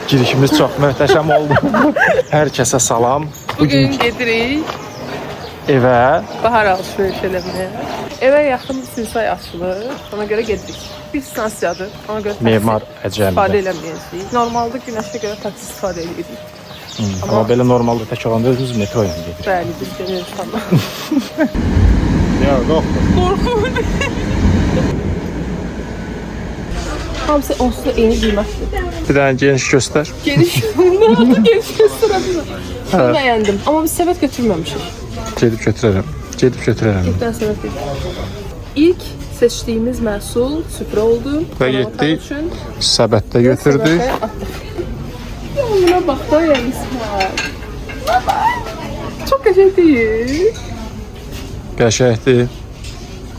Girişimiz çox möhtəşəm oldu. Hər kəsə salam. Bugün gedirik evə bahar alışveriş eləməyə. Evə yaxın Sinsay açılır. Ona görə gedirik. Bir stansiyadır. Ona görə memar istifadə əcəmdə. eləməyəcəyik. Normalda günəşə görə taksi istifadə edirik. Amma belə normalda tək olanda özümüz metro ilə gedirik. Bəli, biz gedirik tamam. Ya, qorxma. Qorxum. Hamısı onsuz da eyni qiymətdir. Bir dənə geniş göstər. Geniş. Ne oldu? Geniş göstərebilir. Çok beğendim. Ama biz sepet götürmemişiz. Gedib götürərəm. Gedib götürərəm. İlkten sepet değil. İlk seçtiğimiz məhsul süfrə oldu. Və getdik. Səbətdə götürdük. Səbətə attık. Ya buna bak da ya İsmail. Çok qəşəng değil. Qəşəkdir.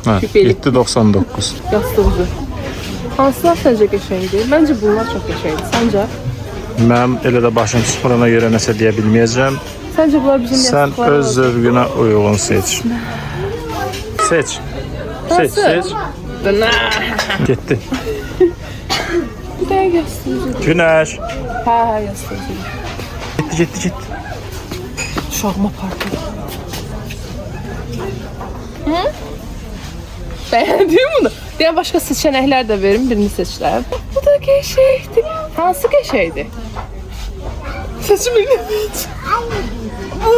Hə, Küpeli. 7.99. Yastıqcı. Hansılar səncə qəşəngdir? Məncə bunlar çox qəşəngdir. Səncə? Mənim elə də başım sıfırına görə nəsə deyə bilməyəcəm. Səncə bunlar bizim Sən yastıqlar öz zövqünə uyğun seç. Seç. Seç, seç. Getdi. Bir də yastıqcı. Günəş. Hə, yastıqcı. Getdi. Uşağıma parti. Hı? Beğendin bunu. Diğer başka seçenekler de verin. Birini seçler. Bu da geçeydi. Hansı geçeydi? Seçim bilemeyiz. Bu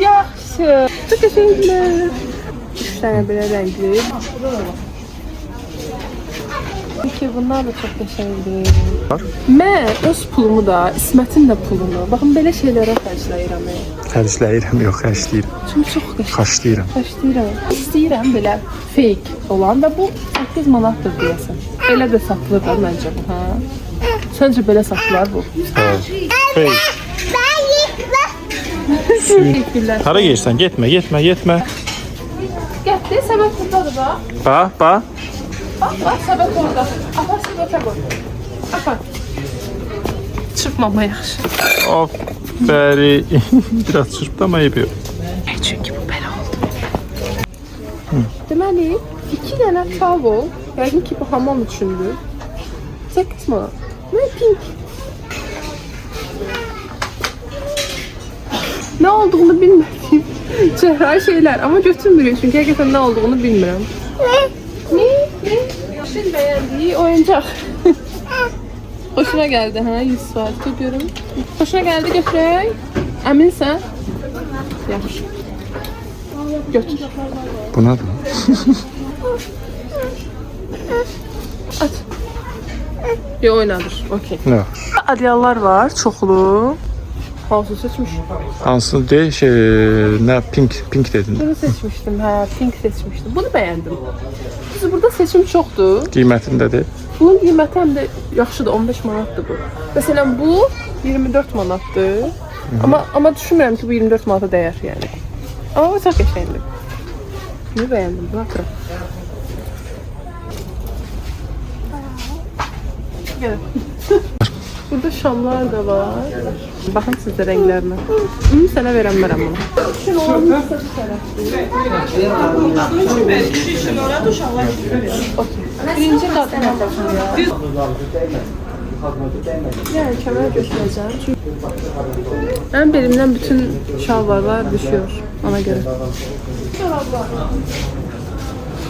yaxşı. Bu geçeydiler. 3 tane böyle renkli. Peki bunlar da çok geçeydi. Mən öz pulumu da, İsmətin də pulunu. Baxın belə şeylərə xərcləyirəm. Xərcləyirəm, yox, xərcləyirəm. Çünki çox qəşəng. Xaşlayıram. Xərcləyirəm. İstəyirəm belə fake olan və bu 8 manatdır deyəsən. Belə də satılır da məncə bu, hə? Səncə belə satılar bu? Hey, Teşekkürlər. hara geyirsən? Getmə. Getdi, səbət burdadır bax. Bax. Bax, səbət orada. Apar səbətə qoy. Apar. Çırpmama yaxşı. Aferin. Biraz çırpdamayıb yox. Çünki bu belə oldu. Deməli, 2 dənə tavo, yəqin ki bu hamam üçündür. 8 manat. Nə pink? Ne olduğunu bilmediğim cerrahi şeyler ama götürmüyor çünkü hakikaten ne olduğunu bilmiyorum. Ne? Şimdi beğendiği oyuncak. Hoşuna geldi ha 100 saat tutuyorum. Hoşuna geldi götürey. Eminsen? Yaxşı. Götür. Bu nədir? At. Bir oynadır. Okey. Nə? Adyalar var çoxlu. Hansı seçmiş? Hansı deyil, nə pink dedin. Bunu seçmiştim. Ha, pink seçmiştim. Bunu beğendim. Biz burada seçim çoxdur. Qiymətindədir. Bunun qiyməti həm də yaxşıdır, 15 manatdır bu. Məsələn bu 24 manatdır. Amma düşünmürəm ki bu 24 manata dəyər yəni. Amma bu çox qəşəngdir. Bunu bəyəndim, bunu atıram. Gəlin. Burada şamlar da var. Baxın sizdə rənglərinə. Sənə verəmərəm bunu. Birinci qadına baxın. Yəni kəmər götürəcəm. Çünki mənim belimdən bütün şalvarlar düşüyor ona görə.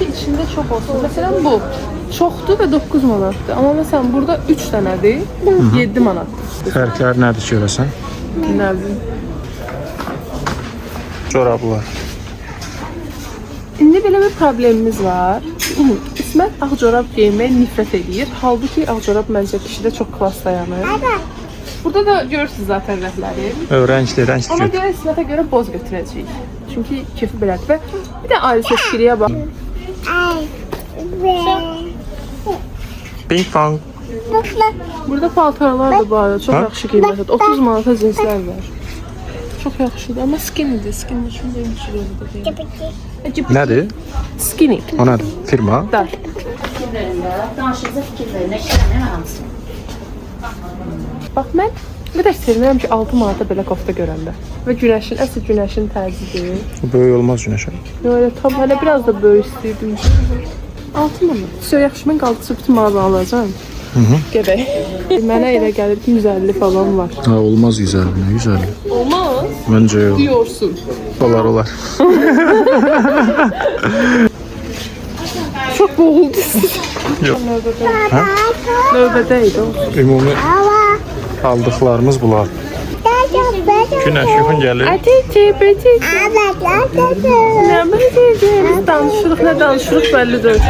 İçində çox olsun. Məsələn bu çoxdur və 9 manatdır. Amma məsələn burada 3 dənədir, 7 manatdır. Fərqlər nədir görəsən? Nə bilim. Corablar. İndi belə bir problemimiz var. İsmət ağ corab geyməyə nifrət edir. Halbuki ağ corab məncə kişidə çox klass dayanır. Burada da görürsünüz zaten rəhləri. Rəngli Ona görə İsmətə görə boz götürəcəyik. Çünki kefi belədir və bir də ayrı seçkiliyə bax. Ping pong. Burada paltarlar da bu arada çox yaxşı qiymətlidir. 30 manata cinslər var. Çox yaxşıdır, amma skinnydir. Skinny şunu deyim. Nədir? Skinny. O nədir? Firma? Dar. Danışınıza fikirlərinə işləməyən adamsın. Bax mən bir də sevinirəm ki 6 manata belə kofta görəndə. Və əsl günəşin tərzidir. Böyük olmaz günəşə. Öyle tam biraz da böyük istəyirdim. 6 manat. Yaxşı mən qaldıqca bütün mağazanı alacağım. Gedək. Mənə elə gəlir ki 150 falan var. Ha, olmaz 150, ne 150. Olmaz. Bence yok. Diyorsun. Olar. Çok boğuldu. Yok. Növbədə. Növbədəydi o. Ümumi aldıklarımız bunlar. Güneş yuxun gəlir. Atici, betici. Nə betici? Biz danışırıq, nə danışırıq bəlli deyil.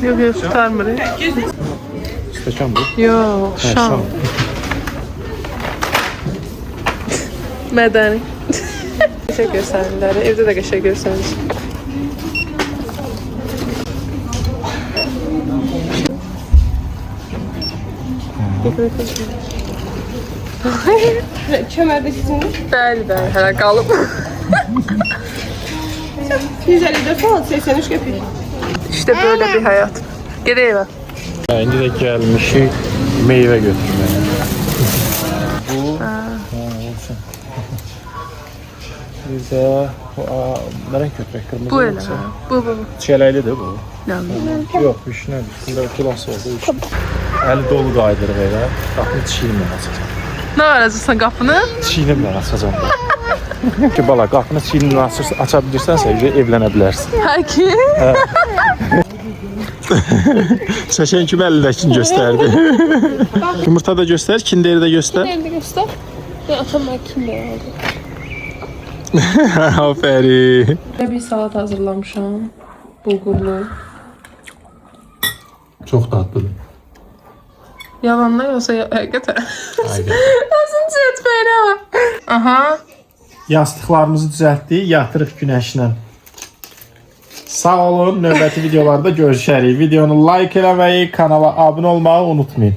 Yok, tutarmır. Stəkan bu. Yok, şam. Mədəni. Qəşəng göstərirlər. Evdə də qəşəng göstərir. Kəmərdəkisiniz Bəli, hələ qalıb. 154 falan 83 qəpik. İşte böyle bir hayat. Geri eve. İndi də gəlmişik meyvə götürməyə. Bu, olsun. Bir də nə renk götürək? Kırmızı Bu elə. yoksa? Bu. Çələklidir bu. Yəni. Yox, vişnədir. Bunda kilas oldu. Əli dolu qaydırıq elə. Qapını çiğnimlə açacaq. Ne aracısın qapını? Çiğnimlə açacağım. Ki bala, qapını çiğnimlə aça bilirsənsə evlənə bilərsən. Hər ki. Çəkən kimi əlindəkini göstərdi. Yumurta da göstər, kinderi də göstər. Nerede göster? Ya atam ben kimde aldı? Aferin. Bir salat hazırlamışam. Bulgurlu. Çox dadlıdır. Yalanla yoksa hakikaten. Aynen. Nasıl çetmeyene bak. Aha. Yastıqlarımızı düzəltdik, yatırıq günəşlə. Sağ olun, növbəti videolarda görüşərik. Videonu like eləməyi, kanala abunə olmağı unutmayın.